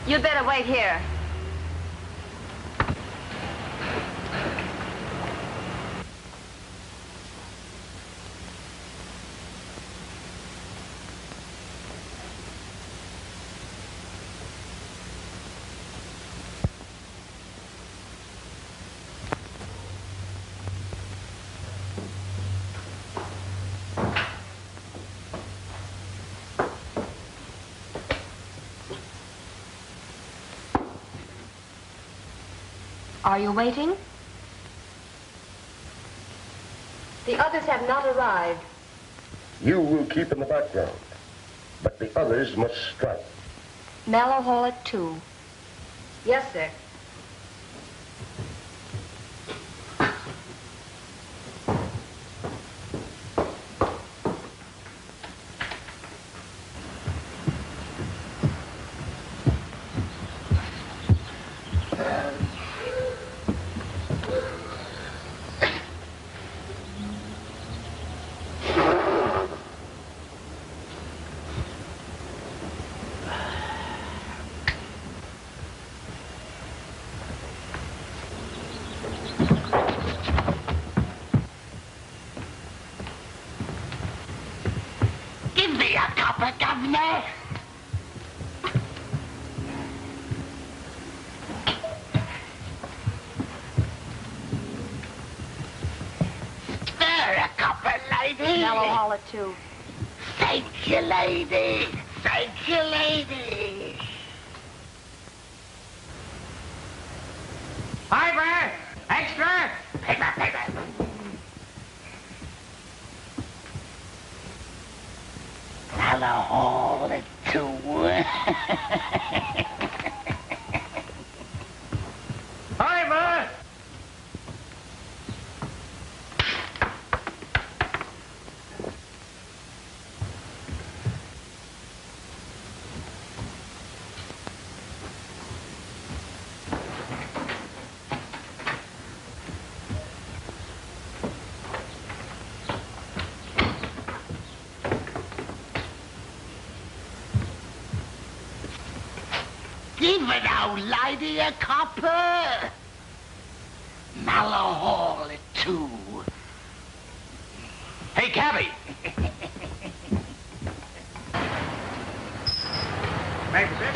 You'd better wait here. Are you waiting? The others have not arrived. You will keep in the background, but the others must strike. Mallow Hall at 2. Yes, sir. Mallow Hall at 2. Thank you, lady. Thank you, lady. Piper! Extra! Paper. Mallow Hall at 2. Piper! Give it out, lady, a copper. Mallow Hall at 2. Hey, cabby! Thank you, sir.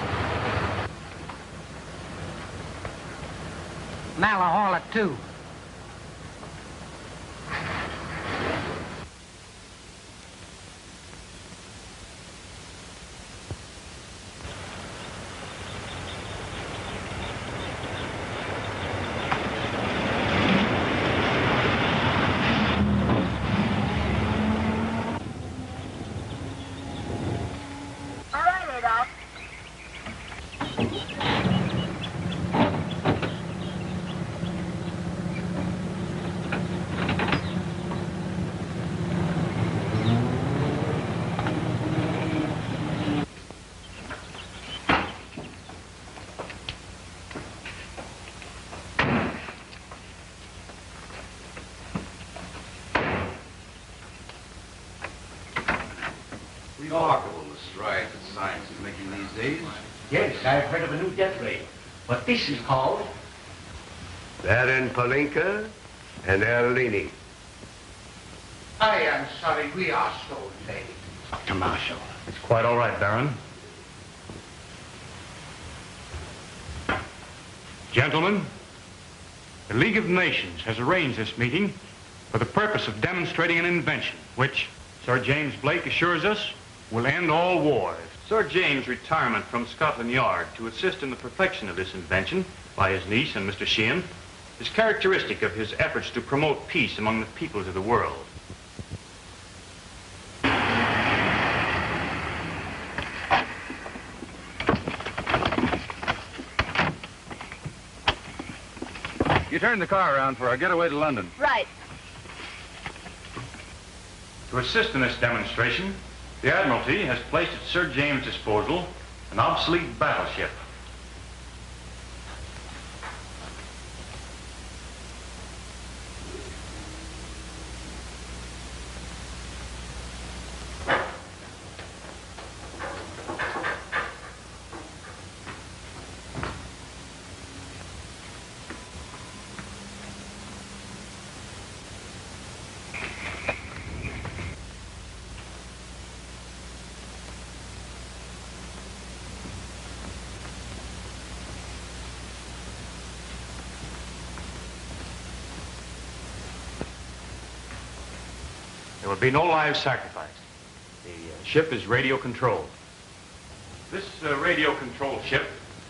Mallow Hall at 2. Remarkable the strides that science is making these days. Yes, I've heard of a new death ray, but this is called... Baron Palinka and Erlini. I am sorry, we are so late. Dr. Marshall. It's quite all right, Baron. Gentlemen, the League of Nations has arranged this meeting for the purpose of demonstrating an invention, which Sir James Blake assures us will end all wars. Sir James' retirement from Scotland Yard to assist in the perfection of this invention by his niece and Mr. Sheehan is characteristic of his efforts to promote peace among the peoples of the world. You turned the car around for our getaway to London. Right. To assist in this demonstration, the Admiralty has placed at Sir James' disposal an obsolete battleship. There will be no lives sacrificed. The ship is radio controlled. This radio controlled ship,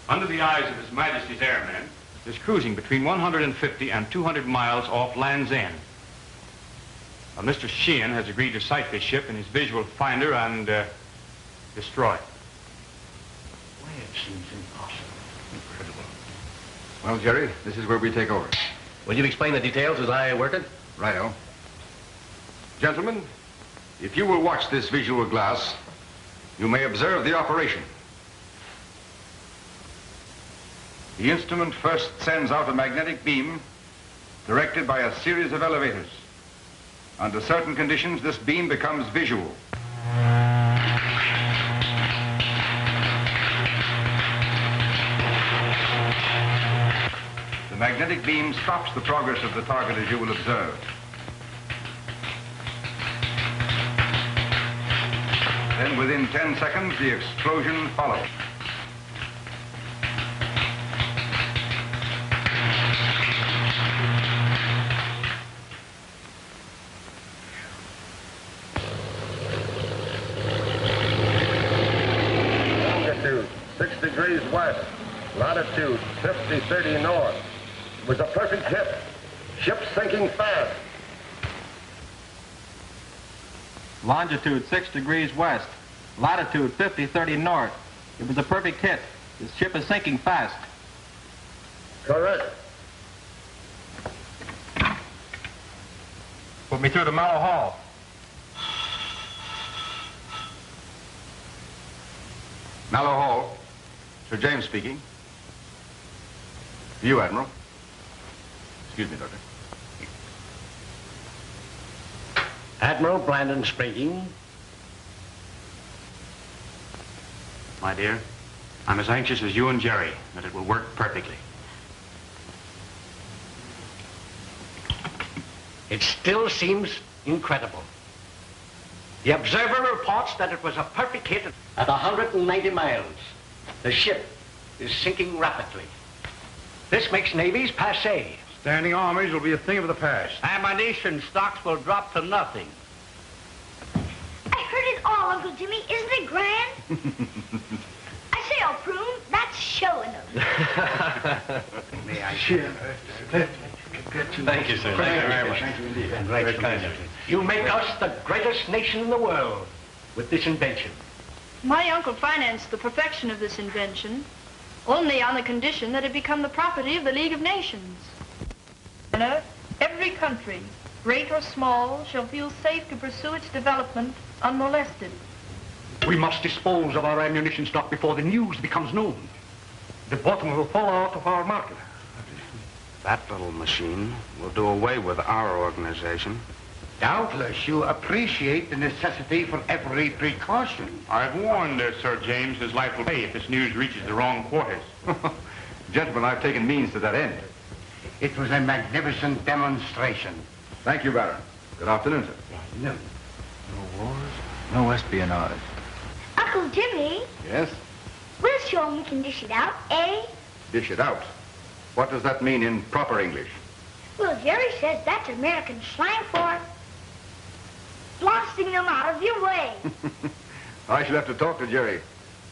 under the eyes of His Majesty's airmen, is cruising between 150 and 200 miles off Land's End. Mr. Sheehan has agreed to sight this ship in his visual finder and destroy it. Why, it seems impossible. Incredible. Well, Jerry, this is where we take over. Will you explain the details as I work it? Righto. Gentlemen, if you will watch this visual glass, you may observe the operation. The instrument first sends out a magnetic beam directed by a series of elevators. Under certain conditions, this beam becomes visual. The magnetic beam stops the progress of the target, as you will observe. Then within 10 seconds, the explosion follows. Longitude 6 degrees west, latitude 50-30 north. It was a perfect hit. Ship sinking fast. Longitude 6 degrees west, latitude 50-30 north. It was a perfect hit. This ship is sinking fast. Correct. Put me through to Mallow Hall. Mallow Hall. Sir James speaking. To you, Admiral. Excuse me, Doctor. Admiral Blandon speaking. My dear, I'm as anxious as you and Jerry that it will work perfectly. It still seems incredible. The observer reports that it was a perfect hit at 190 miles. The ship is sinking rapidly. This makes navies passé. Standing armies will be a thing of the past. Ammunition stocks will drop to nothing. I heard it all, Uncle Jimmy. Isn't it grand? I say, old prune, that's showing them. May I share? Thank you, sir. Thank you very much. Thank you indeed. Very kind of you. You make us the greatest nation in the world with this invention. My uncle financed the perfection of this invention only on the condition that it become the property of the League of Nations. Every country, great or small, shall feel safe to pursue its development unmolested. We must dispose of our ammunition stock before the news becomes known. The bottom will fall out of our market. That little machine will do away with our organization. Doubtless you appreciate the necessity for every precaution. I've warned Sir James his life will pay if this news reaches the wrong quarters. Gentlemen, I've taken means to that end. It was a magnificent demonstration. Thank you, Baron. Good afternoon, sir. No. No wars, no espionage. Uncle Jimmy, Yes? we'll show 'em we can dish it out, eh? Dish it out. What does that mean in proper English? Well, Jerry says that's American slang for blasting them out of your way. I shall have to talk to Jerry.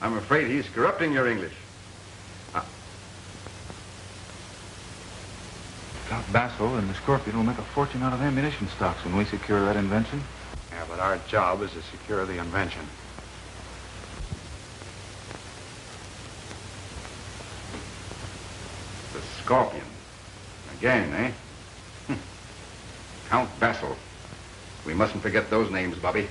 I'm afraid he's corrupting your English. Count Basil and the Scorpion will make a fortune out of ammunition stocks when we secure that invention. Yeah, but our job is to secure the invention. The Scorpion. Again, eh? Count Basil. We mustn't forget those names, Bobby.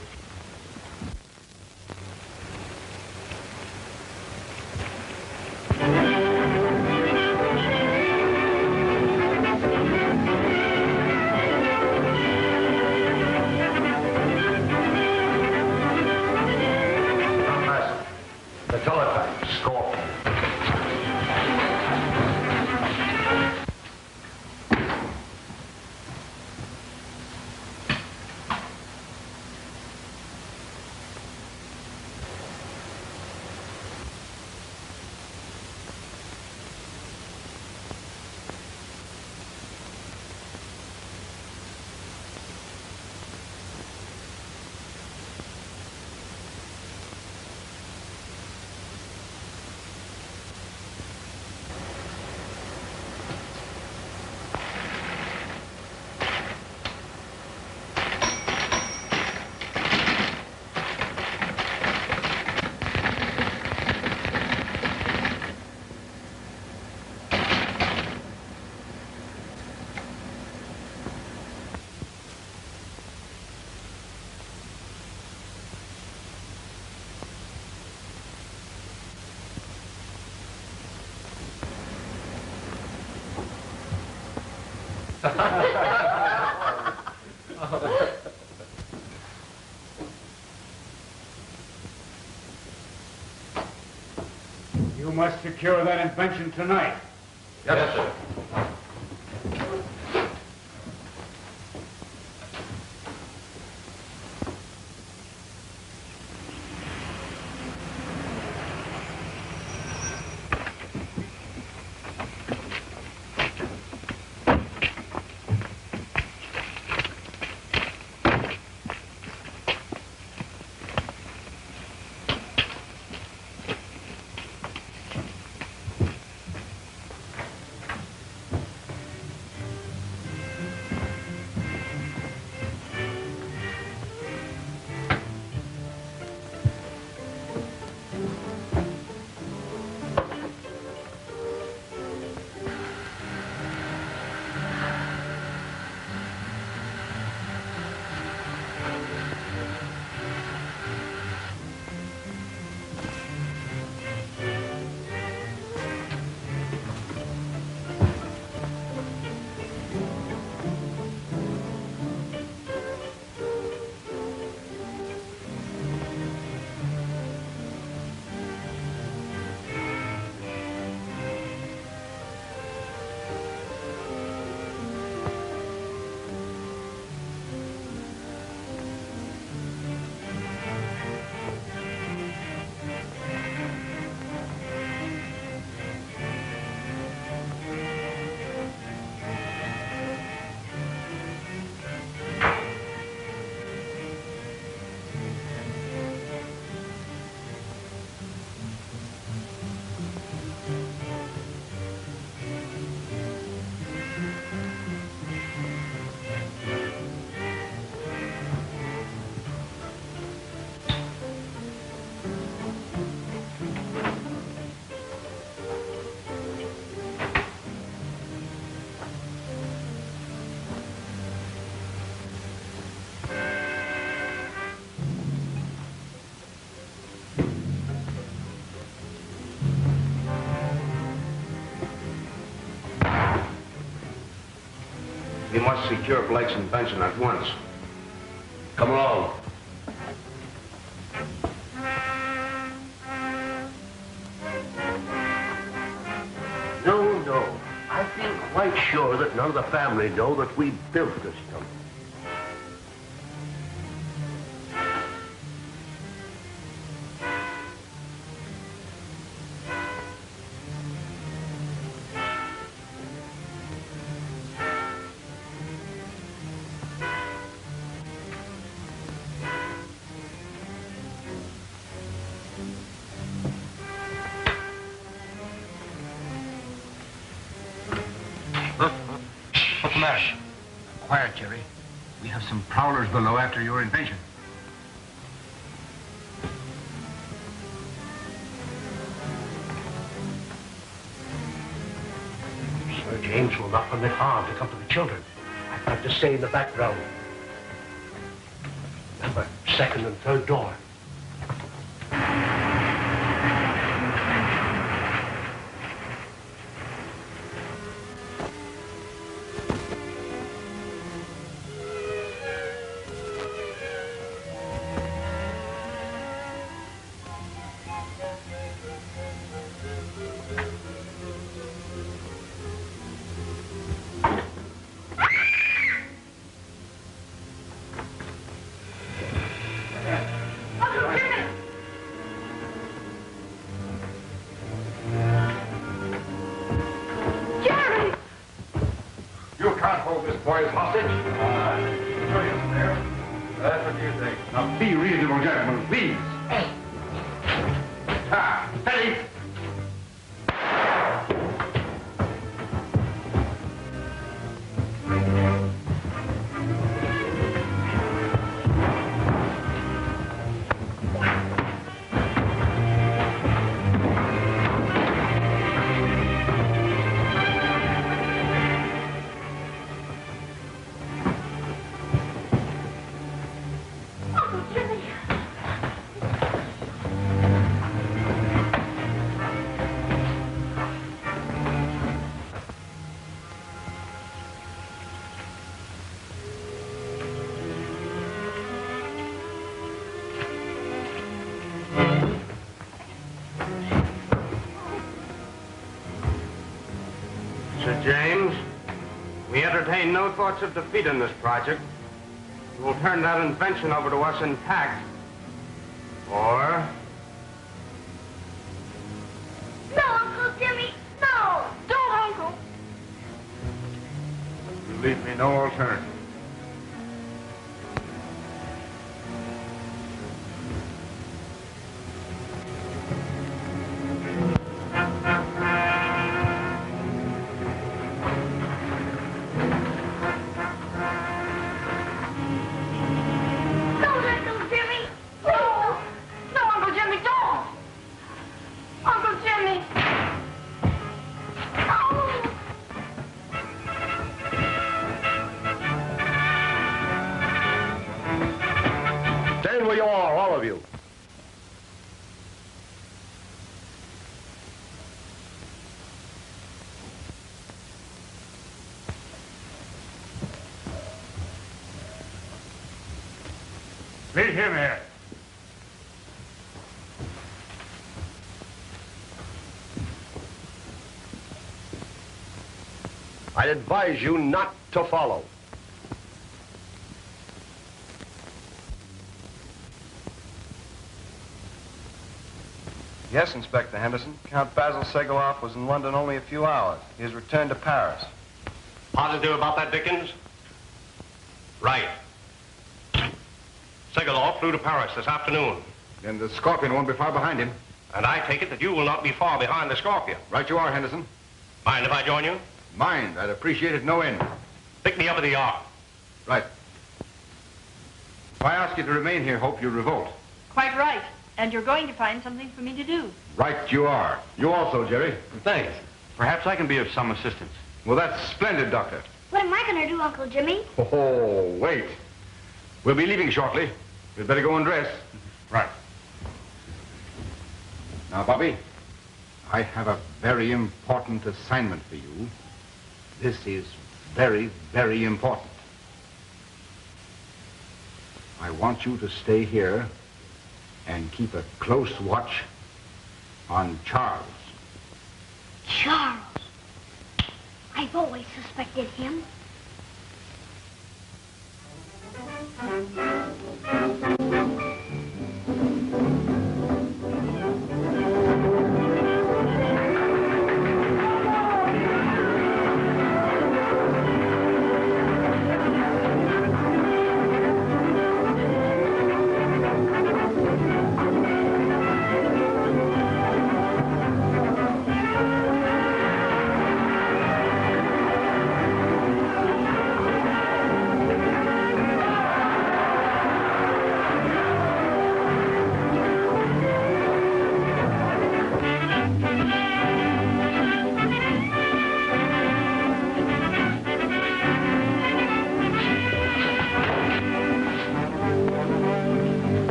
The teletype, Scorpion. You must secure that invention tonight. Yes, sir. We must secure Blake's invention at once. Come along. No. I feel quite sure that none of the family know that we built this tunnel. Quiet, Jerry. We have some prowlers below after your invention. Sir James will not permit harm to come to the children. I've got to stay in the background. Remember, second and third door. Boys hostage? That's what you think. Now be reasonable, gentlemen, please. Steady! Sir James, we entertain no thoughts of defeat in this project. You will turn that invention over to us intact. Or... No, Uncle Jimmy, no! Don't, Uncle! You leave me no alternative. Where you are, all of you. Leave him here. I advise you not to follow. Yes, Inspector Henderson. Count Basil Segeloff was in London only a few hours. He has returned to Paris. Positive about that, Dickens? Right. Segeloff flew to Paris this afternoon. Then the Scorpion won't be far behind him. And I take it that you will not be far behind the Scorpion. Right you are, Henderson. Mind if I join you? Mind. I'd appreciate it no end. Pick me up at the yard. Right. If I ask you to remain here, Hope, you revolt. Quite right. And you're going to find something for me to do. Right you are. You also, Jerry. Thanks. Perhaps I can be of some assistance. Well, that's splendid, Doctor. What am I going to do, Uncle Jimmy? Oh, wait. We'll be leaving shortly. We'd better go and dress. Right. Now, Bobby, I have a very important assignment for you. This is very, very important. I want you to stay here and keep a close watch on Charles. Charles. I've always suspected him.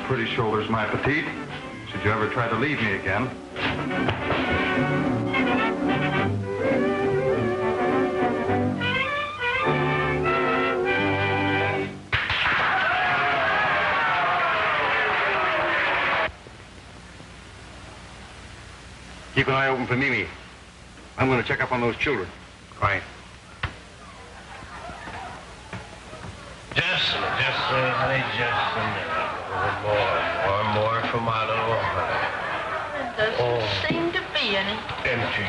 Pretty shoulders, my petite. Should you ever try to leave me again. Keep an eye open for Mimi. I'm going to check up on those children. Right. Just honey, just a minute. One more for my little honey. There doesn't seem to be any. Empty.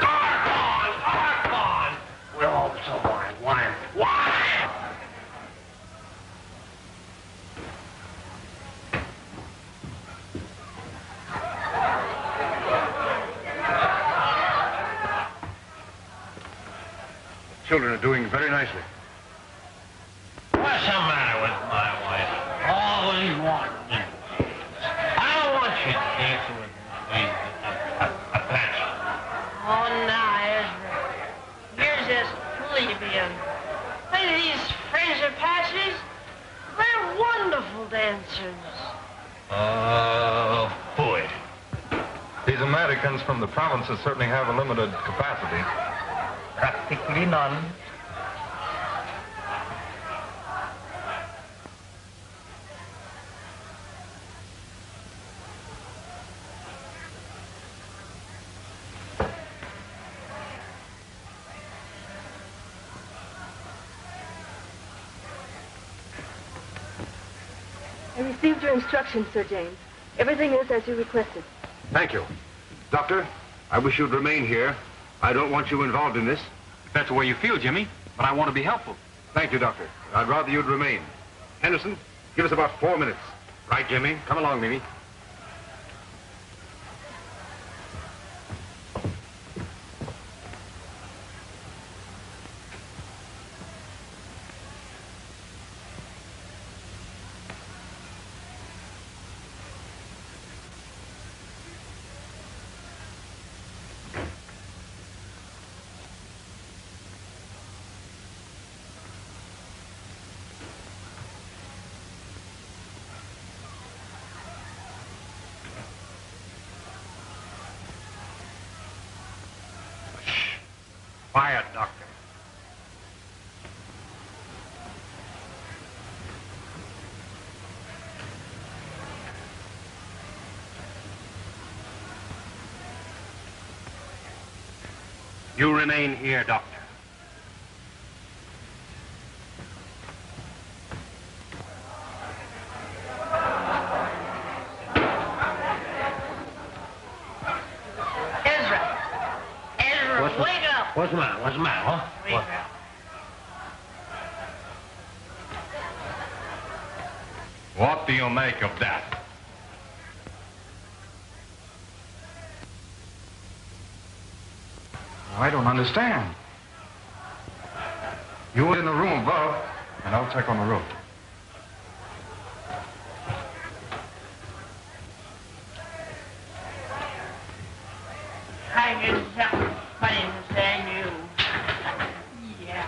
Archon! We're all so wine. Children are doing very nicely. What's the matter with my wife? Always wanting to. I don't want you dancing with me. A patch. Oh, now, Ezra. Here's this apparatus. Boy. These Americans from the provinces certainly have a limited capacity. Practically none. I received your instructions, Sir James. Everything is as you requested. Thank you. Doctor, I wish you'd remain here. I don't want you involved in this. If that's the way you feel, Jimmy, but I want to be helpful. Thank you, Doctor. I'd rather you'd remain. Henderson, give us about 4 minutes. Right, Jimmy. Come along, Mimi. Quiet, Doctor. You remain here, Doctor. What's the matter? What's the matter, huh? What? What do you make of that? I don't understand. You were in the room above, and I'll check on the roof. I get something funny to say to you. Yeah.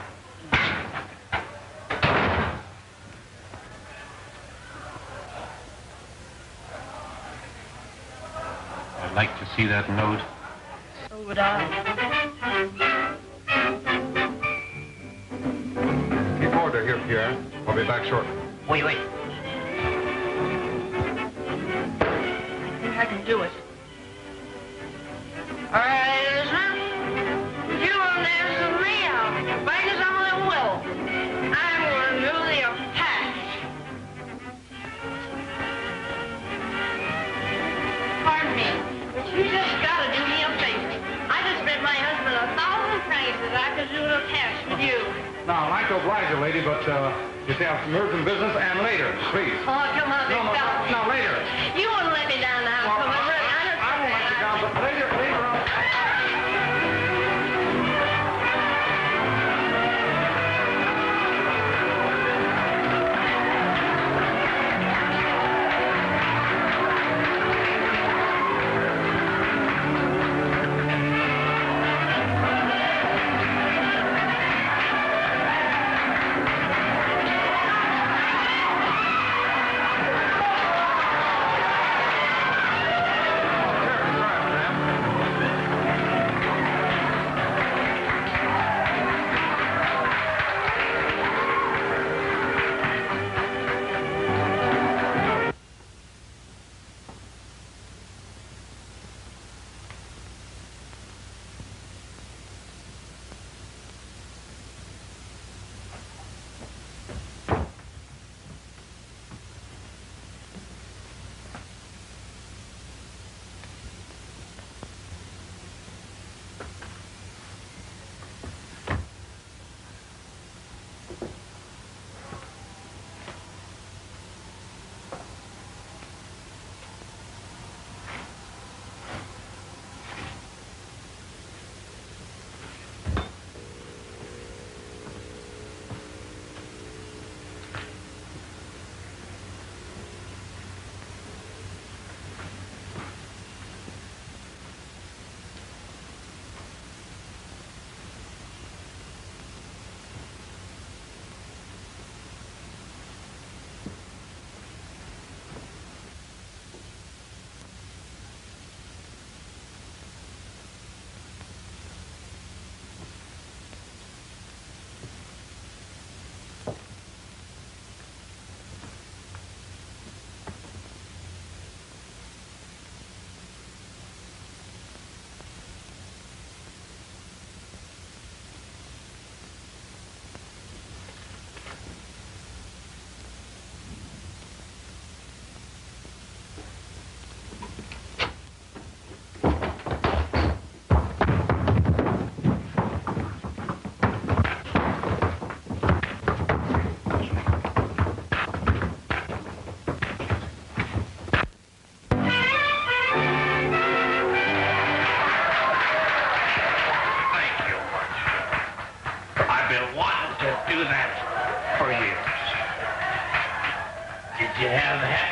I'd like to see that note. So would I. Keep order here, Pierre. I'll be back shortly. Wait. I think I can do it. All right, Ezra. You won't answer me out. Back as I'm the will. I'm going to do the apparatus. Pardon me, but you just got to do me a favor. I just bet my husband 1,000 francs that I could do the test with you. Now, I'd like to oblige you, lady, but you have some urgent business, and later, please. Oh, come on, big fella. No, later. You wouldn't let me down now. Well, Come on, look, I won't let you down, but later on.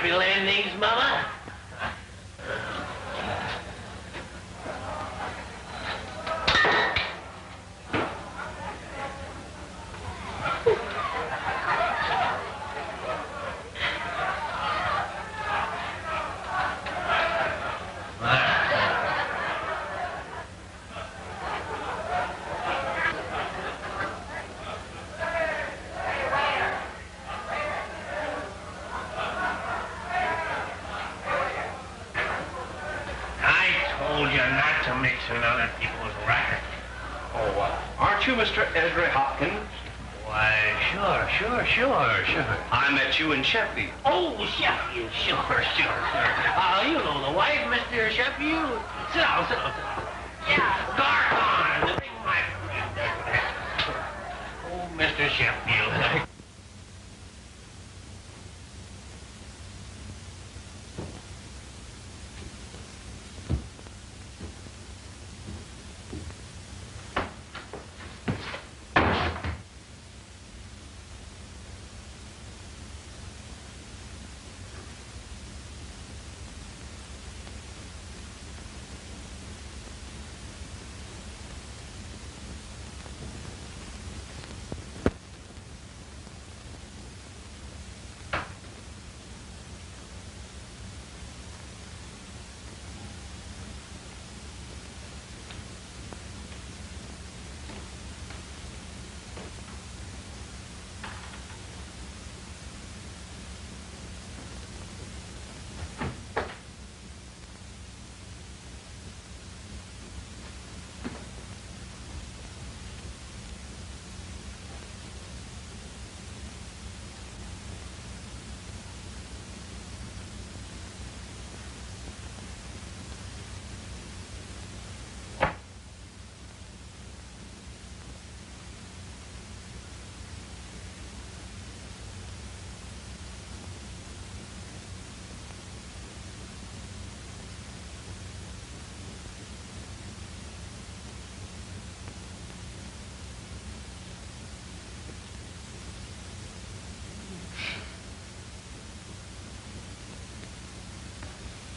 Happy landings, Mama. I met you in Sheffield. Oh, Sheffield, sure. You know the wife, Mr. Sheffield. Sit down. Yeah, Garcon, the big wife. Oh, Mr. Sheffield.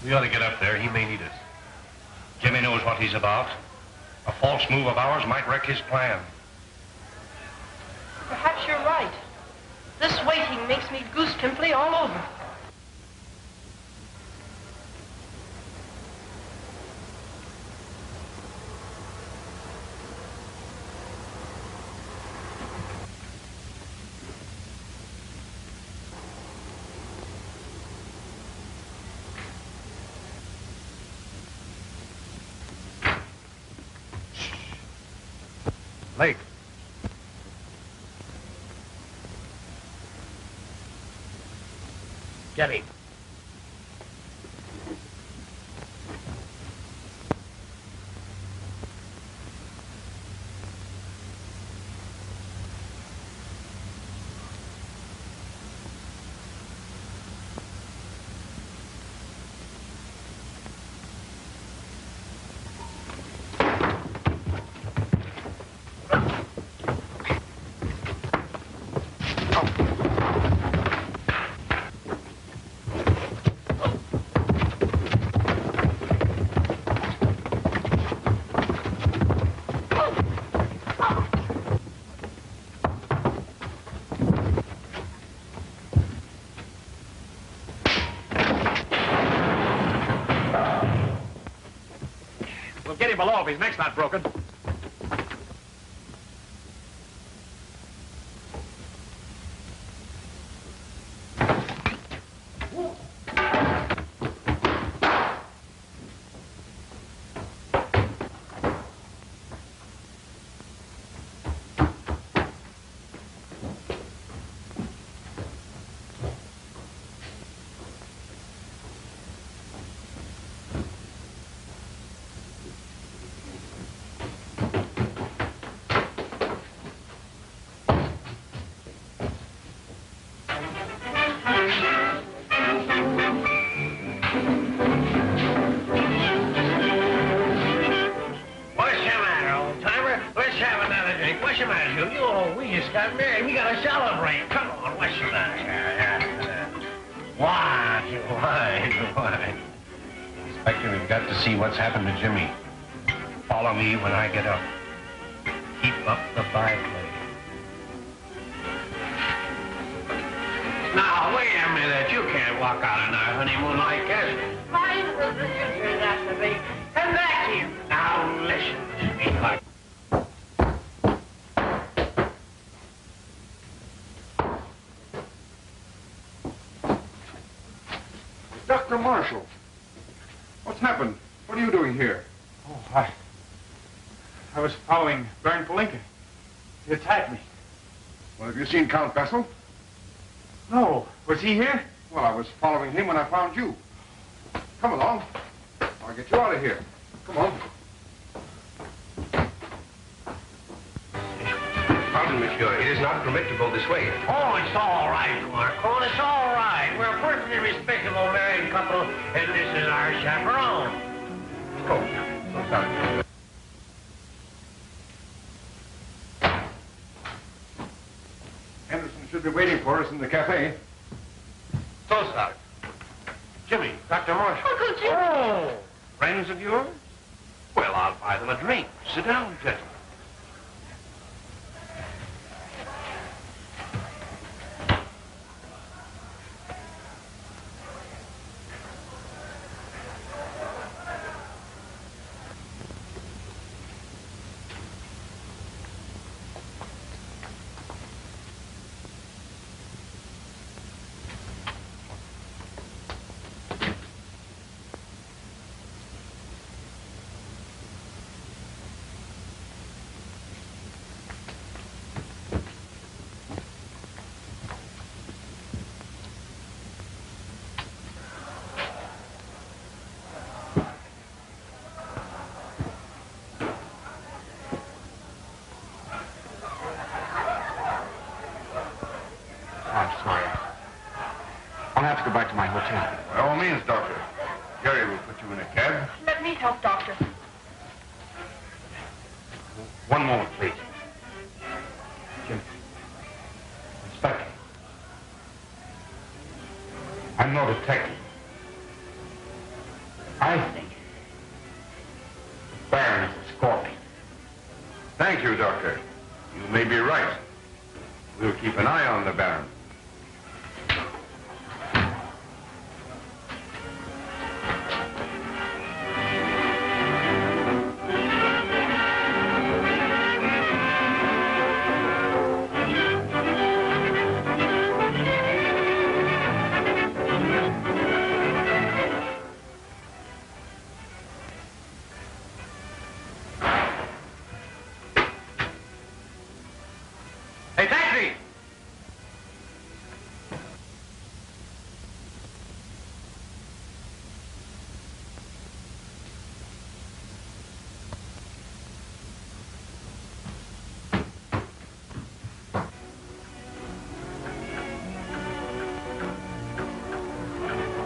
We ought to get up there. He may need us. Jimmy knows what he's about. A false move of ours might wreck his plan. Perhaps you're right. This waiting makes me goose pimply all over. Lake. Get him. Get him below if his neck's not broken. You, we just got married. We got to celebrate. Come on, what's the matter? Why? Inspector, we've got to see what's happened to Jimmy. Follow me when I get up. Keep up the Barclay. Now, wait a minute. You can't walk out on our honeymoon like this. Why would you do that to me? Come back here. Now, listen, sweetheart. Dr. Marshall, what's happened? What are you doing here? Oh, I was following Byrd Palinka. He attacked me. Well, have you seen Count Basil? No. Was he here? Well, I was following him when I found you. Come along. I'll get you out of here. Come on. Pardon, monsieur. It is not permitted to go this way. Oh, it's all right, Marco. It's all right. We're a perfectly respectable married couple, and this is our chaperone. Oh, so sorry. Henderson should be waiting for us in the cafe. So sorry. Jimmy, Dr. Marshall. Uncle Jimmy. Oh, friends of yours? Well, I'll buy them a drink. Sit down, gentlemen. I'll have to go back to my hotel. By all means, Doctor. Jerry will put you in a cab. Let me help, Doctor. One moment, please. Jim. Inspector. I'm no detective. I think the Baron is a scorpion. Thank you, Doctor. You may be right. We'll keep an eye on the Baron.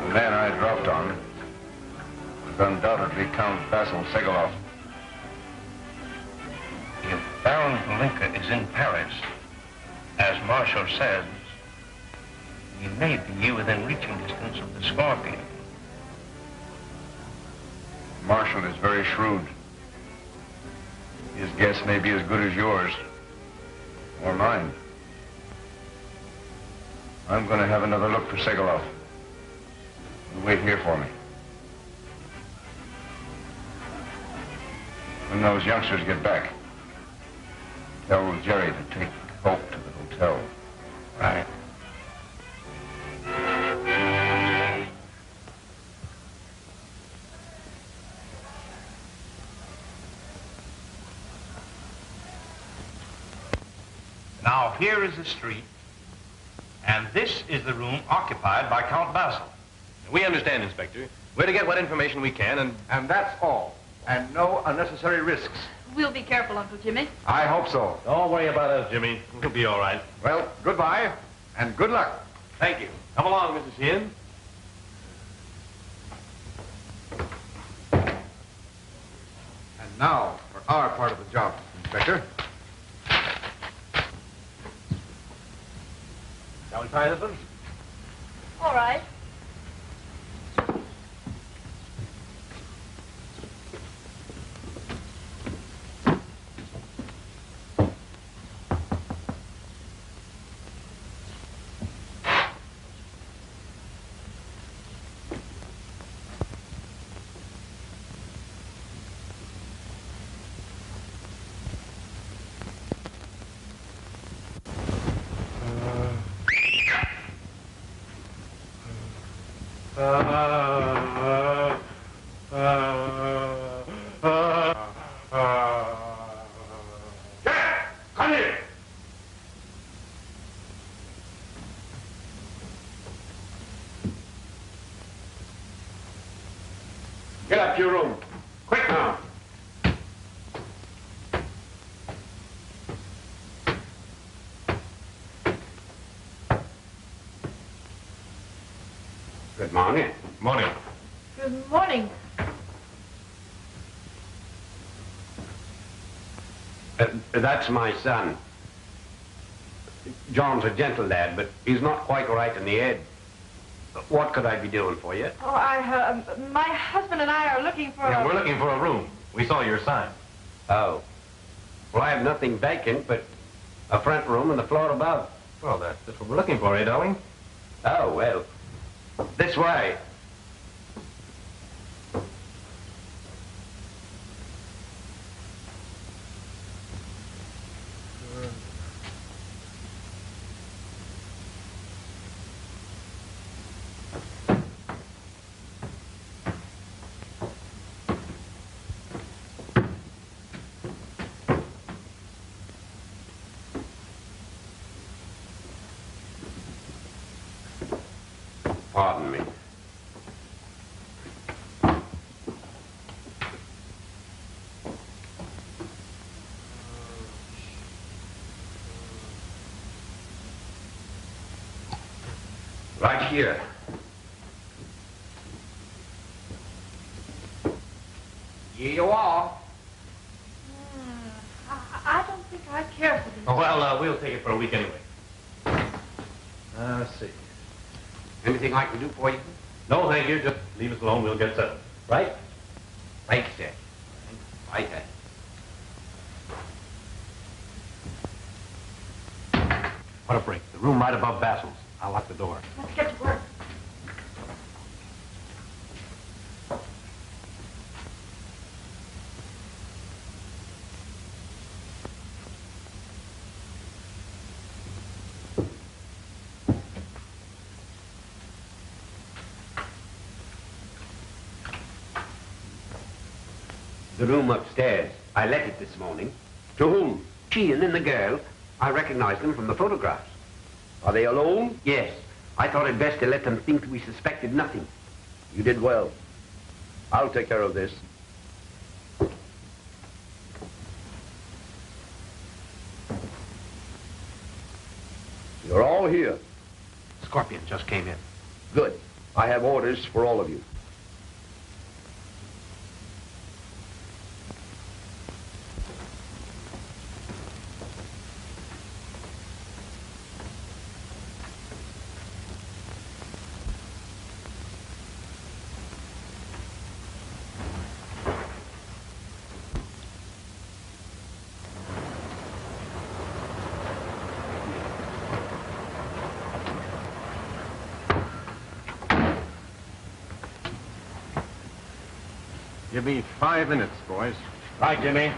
The man I dropped on was undoubtedly Count Basil Segaloff. If Baron Palinka is in Paris, as Marshall says, he may be within reaching distance of the Scorpion. Marshall is very shrewd. His guess may be as good as yours, or mine. I'm going to have another look for Segaloff. You wait here for me. When those youngsters get back, tell Jerry to take Hope to the hotel. Right. Now, here is the street, and this is the room occupied by Count Basil. We understand, Inspector. We're to get what information we can, and that's all. And no unnecessary risks. We'll be careful, Uncle Jimmy. I hope so. Don't worry about us, Jimmy. We'll be all right. Well, goodbye, and good luck. Thank you. Come along, Mrs. Hinn. And now for our part of the job, Inspector. Shall we try this one? All right. to your room. Quick now. Good morning. Morning. Good morning. That's my son. John's a gentle lad, but he's not quite right in the head. What could I be doing for you? Oh, my husband and I are looking for Yeah, we're looking for a room. We saw your sign. Oh. Well, I have nothing vacant but a front room and the floor above. Well, that's what we're looking for, eh, darling? Oh, well. This way. Pardon me. Right here. Here you are. I don't think I care for this. Oh, well, we'll take it for a week anyway. Let's see. Anything I can do for you? No, thank you. Just leave us alone. We'll get settled. Right? Right, sir. Right, sir. What a break. The room right above Basil's. I'll lock the door. Let's get to work. The room upstairs. I let it this morning. To whom? Sheehan and the girl. I recognized them from the photographs. Are they alone? Yes. I thought it best to let them think we suspected nothing. You did well. I'll take care of this. You're all here. Scorpion just came in. Good. I have orders for all of you. Give me 5 minutes, boys. Right, Jimmy.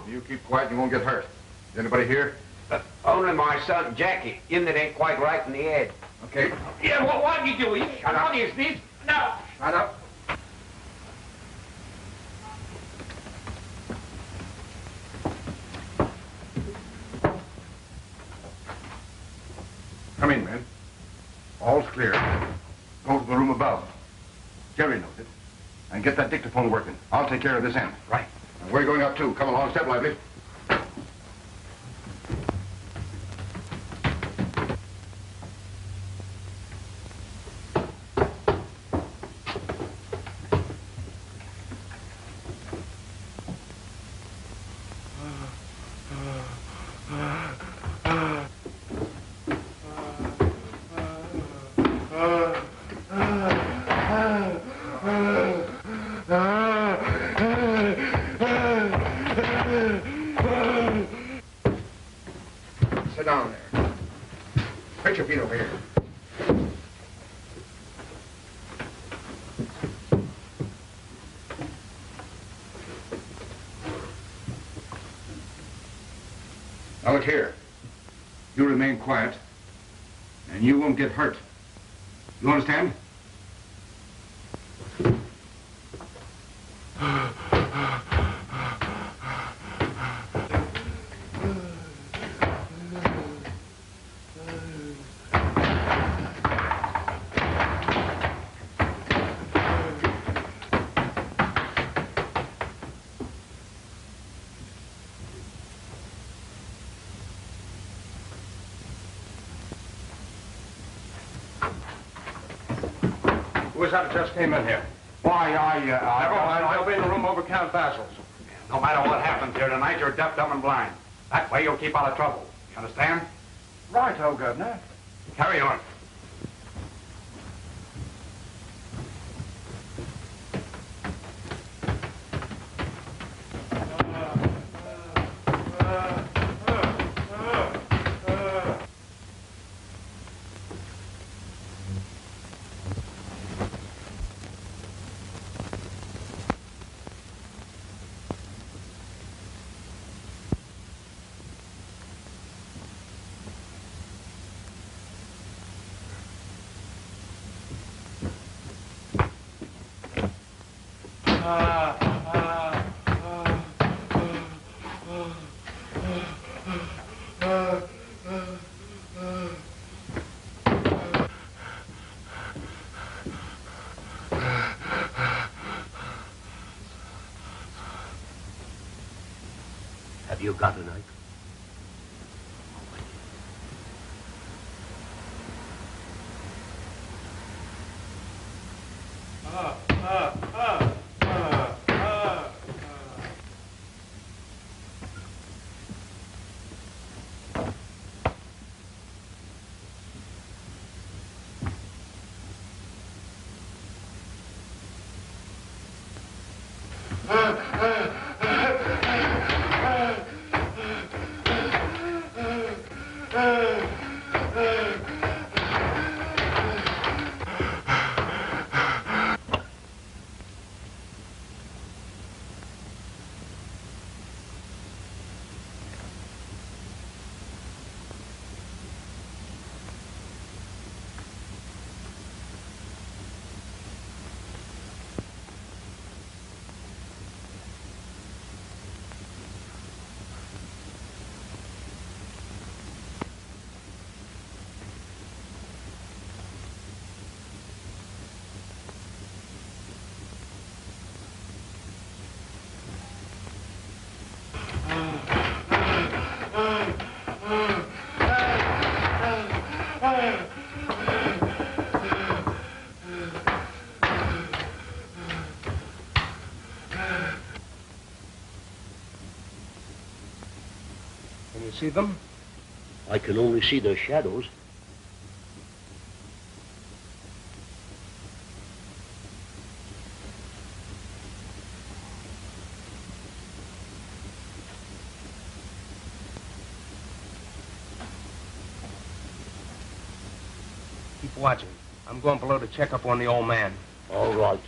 You keep quiet and you won't get hurt. Is anybody here? Only my son, Jackie. Him that ain't quite right in the head. Okay. Yeah, what are you doing? Shut up. What is this? No. Shut up. Come in, men. All's clear. Go to the room above. Jerry knows it. And get that dictaphone working. I'll take care of this end. Right. And we're going up too. Come along, step lively. Sit down there. Put your feet over here. Now look here. You remain quiet, and you won't get hurt. You understand? Who was that just came in here? Why, Never mind, I'll be in the room over Count Basil's. No matter what happens here tonight, you're deaf, dumb, and blind. That way you'll keep out of trouble. You understand? Right-o, Governor. Carry on. Have you got a knife? Can you see them? I can only see their shadows. Keep watching. I'm going below to check up on the old man. All right.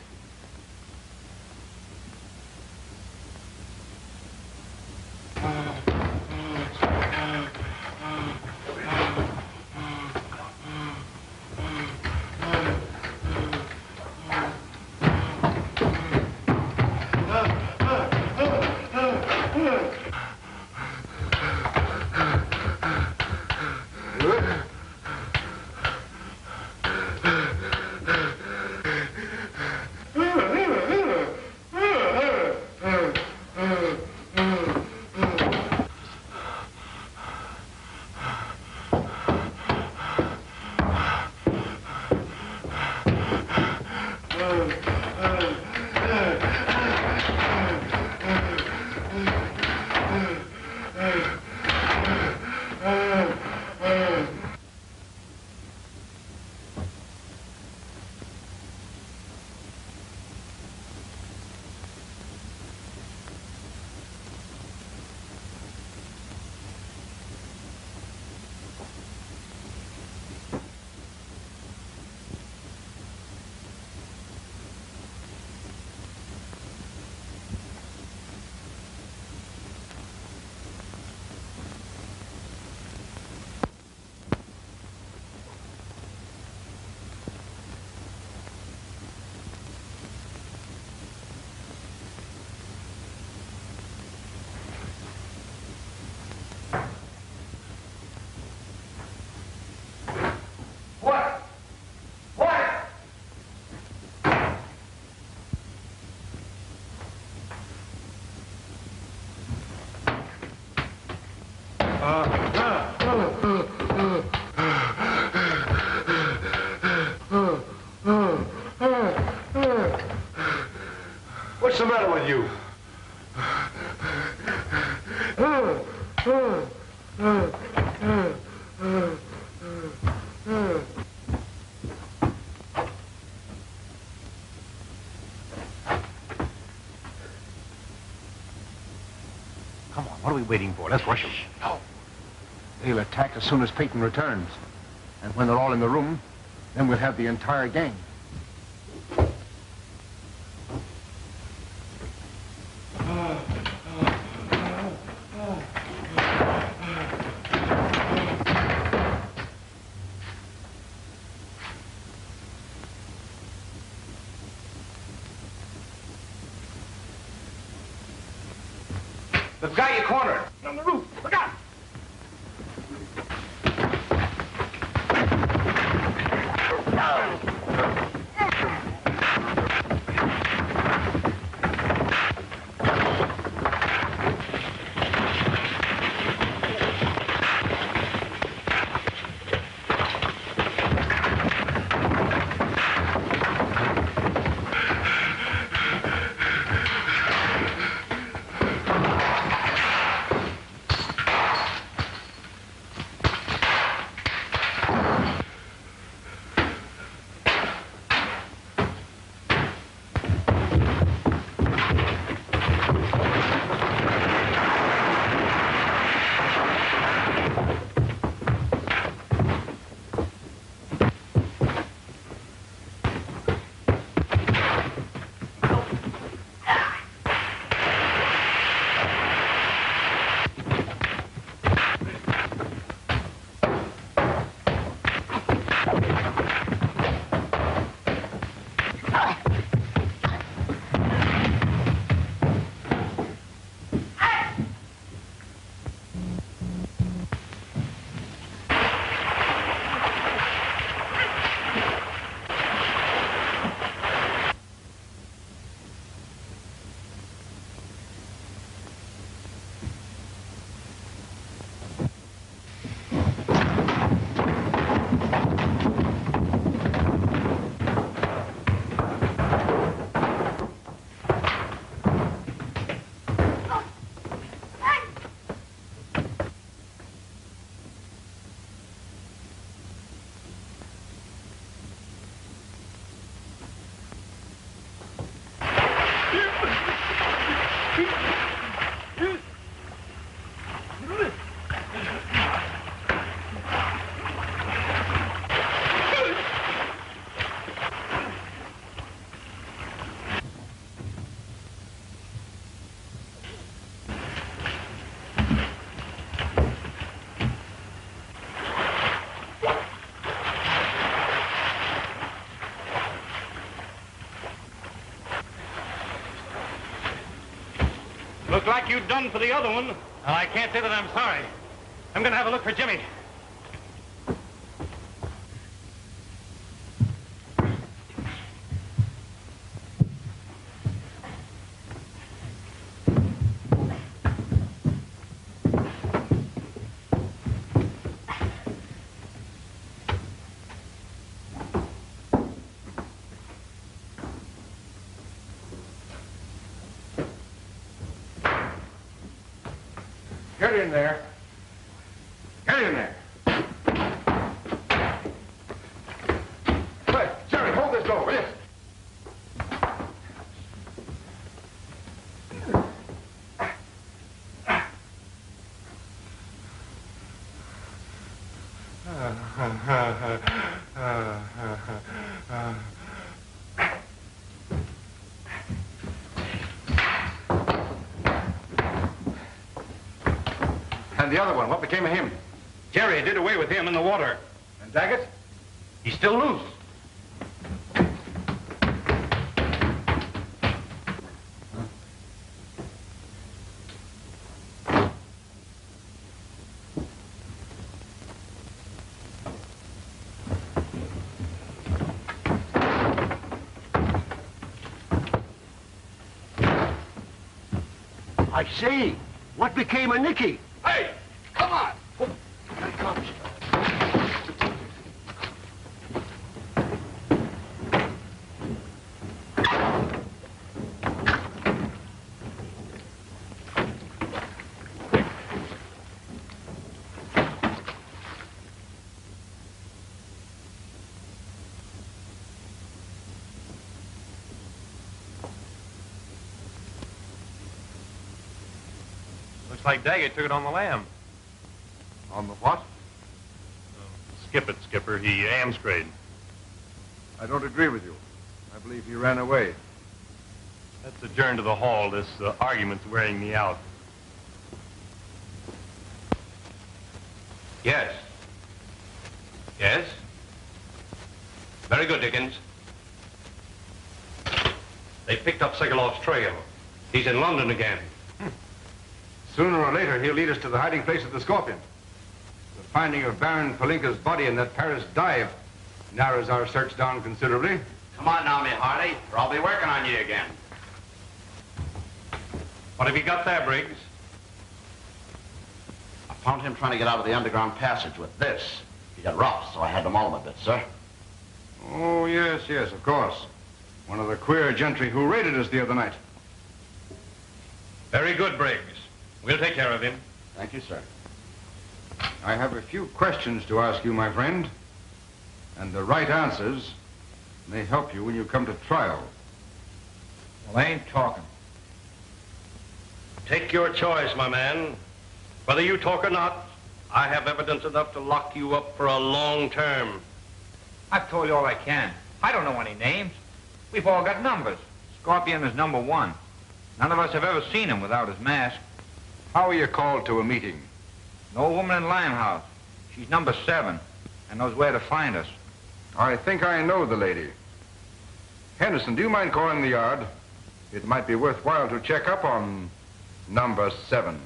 What's the matter with you? Come on, what are we waiting for? Let's rush them. No. They'll attack as soon as Peyton returns. And when they're all in the room, then we'll have the entire gang. They've got you cornered. On the roof. Look out. Looked like you'd done for the other one. Well, I can't say that I'm sorry. I'm going to have a look for Jimmy. Get in there. Get in there. Hey, Jerry, hold this door, will you? And the other one, what became of him? Jerry did away with him in the water. And Daggett? He's still loose. I see. What became of Nicky? Hey, come on. Looks like Daggett took it on the lam. On the what? Skip it, Skipper. He amscrayed. I don't agree with you. I believe he ran away. Let's adjourn to the hall. This argument's wearing me out. Yes. Yes? Very good, Dickens. They picked up Segalov's trail. He's in London again. Sooner or later, he'll lead us to the hiding place of the Scorpion. The finding of Baron Palinka's body in that Paris dive narrows our search down considerably. Come on now, me Harley, or I'll be working on you again. What have you got there, Briggs? I found him trying to get out of the underground passage with this. He got rough, so I had to maul him a bit, sir. Oh, yes, yes, of course. One of the queer gentry who raided us the other night. Very good, Briggs. We'll take care of him. Thank you, sir. I have a few questions to ask you, my friend. And the right answers may help you when you come to trial. Well, I ain't talking. Take your choice, my man. Whether you talk or not, I have evidence enough to lock you up for a long term. I've told you all I can. I don't know any names. We've all got numbers. Scorpion is number 1. None of us have ever seen him without his mask. How are you called to a meeting? The old woman in Limehouse. She's number 7 and knows where to find us. I think I know the lady. Henderson, do you mind calling the yard? It might be worthwhile to check up on number 7.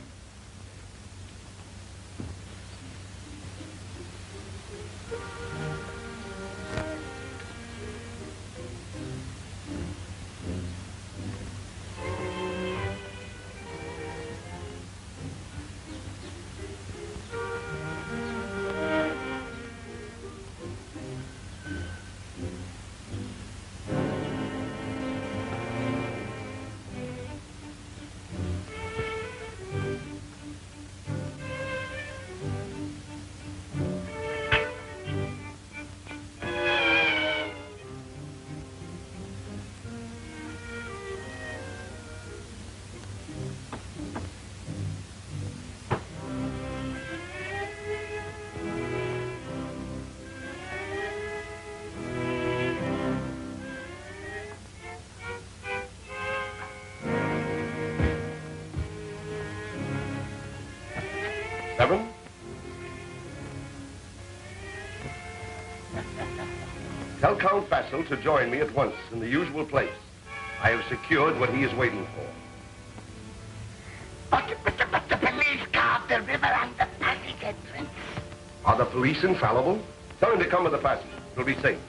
Seven? Tell Count Basil to join me at once in the usual place. I have secured what he is waiting for. But the police guard the river and the passage entrance. Are the police infallible? Tell him to come to the passage. It'll be safe.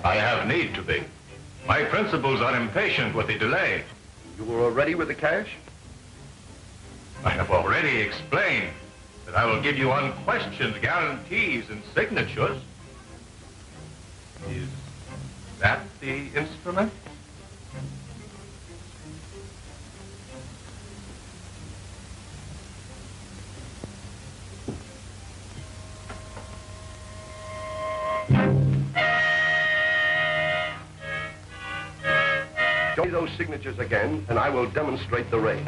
I have need to be. My principals are impatient with the delay. You were already with the cash? I have already explained that I will give you unquestioned guarantees and signatures. Is that the instrument? Show me those signatures again, and I will demonstrate the ray.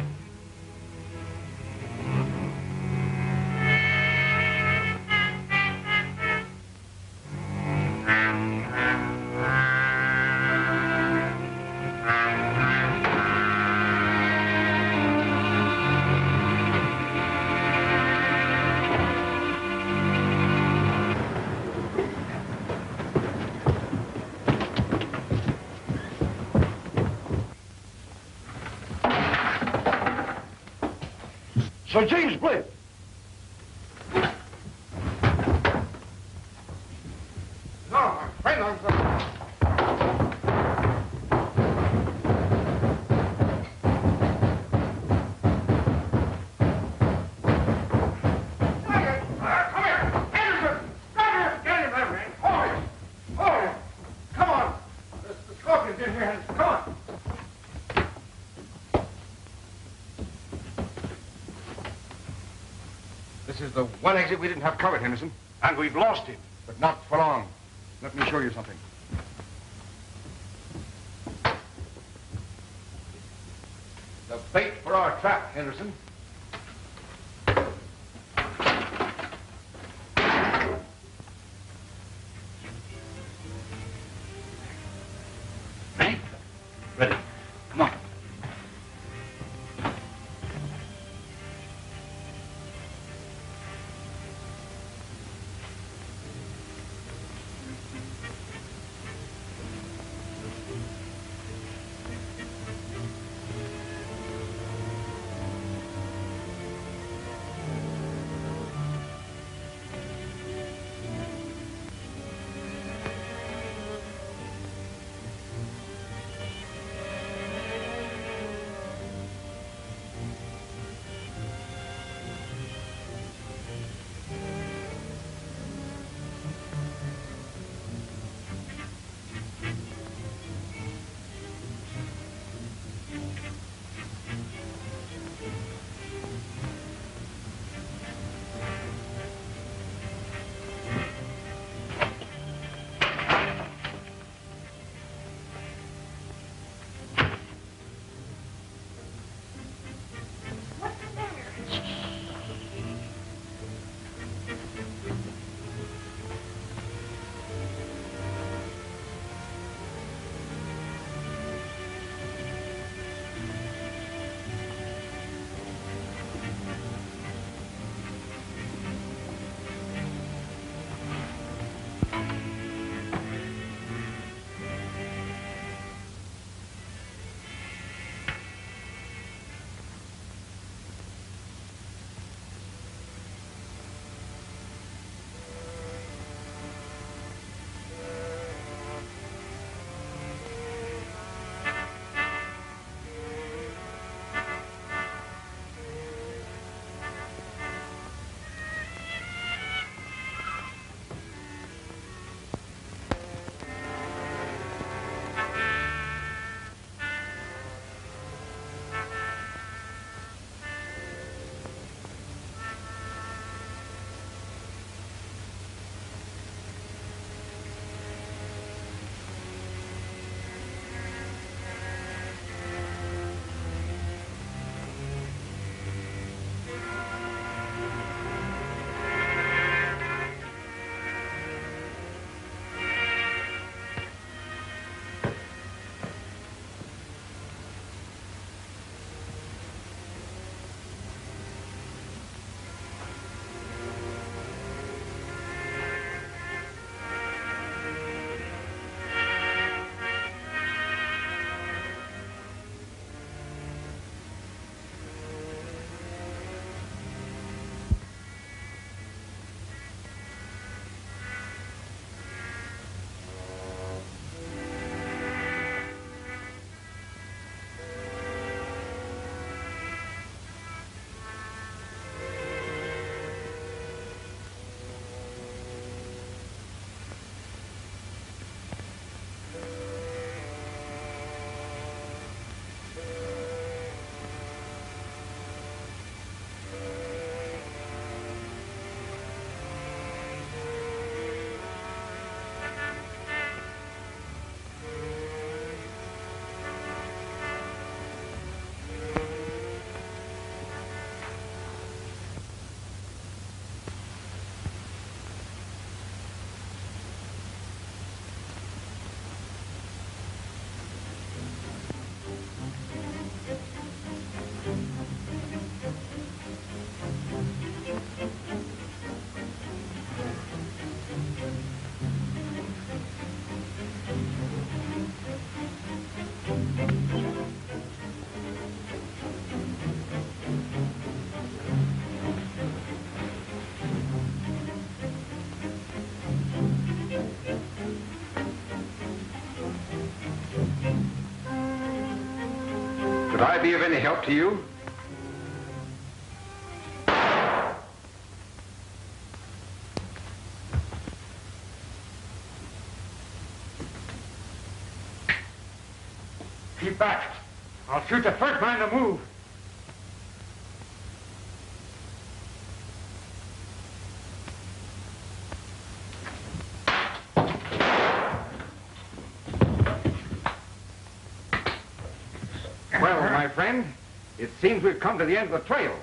Sir James Blake! No, my friend, I'm sorry. This is the one exit we didn't have covered, Henderson. And we've lost him. But not for long. Let me show you something. The bait for our trap, Henderson. Ready? Ready. Come on. Could I be of any help to you? Keep back. I'll shoot the first man to move. Well, my friend, it seems we've come to the end of the trail.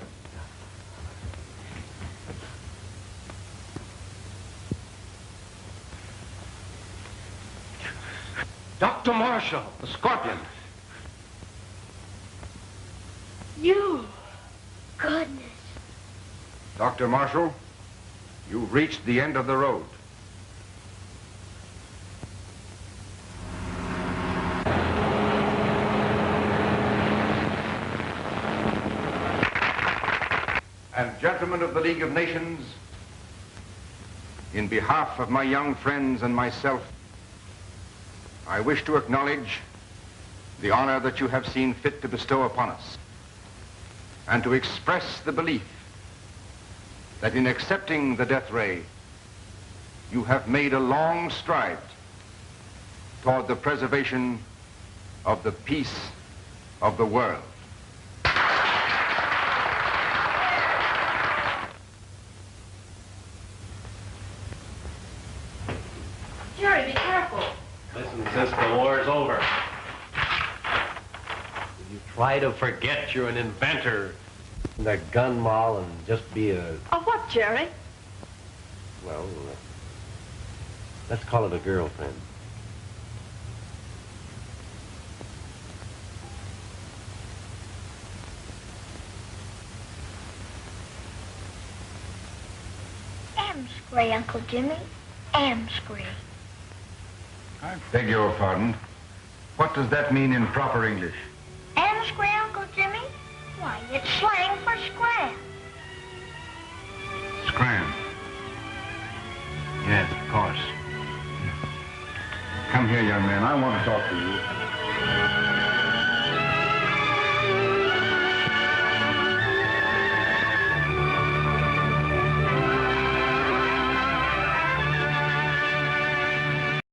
Dr. Marshall, the Scorpion. You. Goodness. Dr. Marshall, you've reached the end of the road. And gentlemen of the League of Nations, in behalf of my young friends and myself, I wish to acknowledge the honor that you have seen fit to bestow upon us, and to express the belief that in accepting the death ray, you have made a long stride toward the preservation of the peace of the world. Jerry, be careful. Listen, sis, the war's over. You try to forget you're an inventor in a gun mall and just be a... Of what, Jerry? Well, let's call it a girlfriend. Amscray, Uncle Jimmy. Amscray. I beg your pardon. What does that mean in proper English? Amscray, Uncle Jimmy? Why, it's slang for scram. Scram. Yes, of course. Come here, young man. I want to talk to you.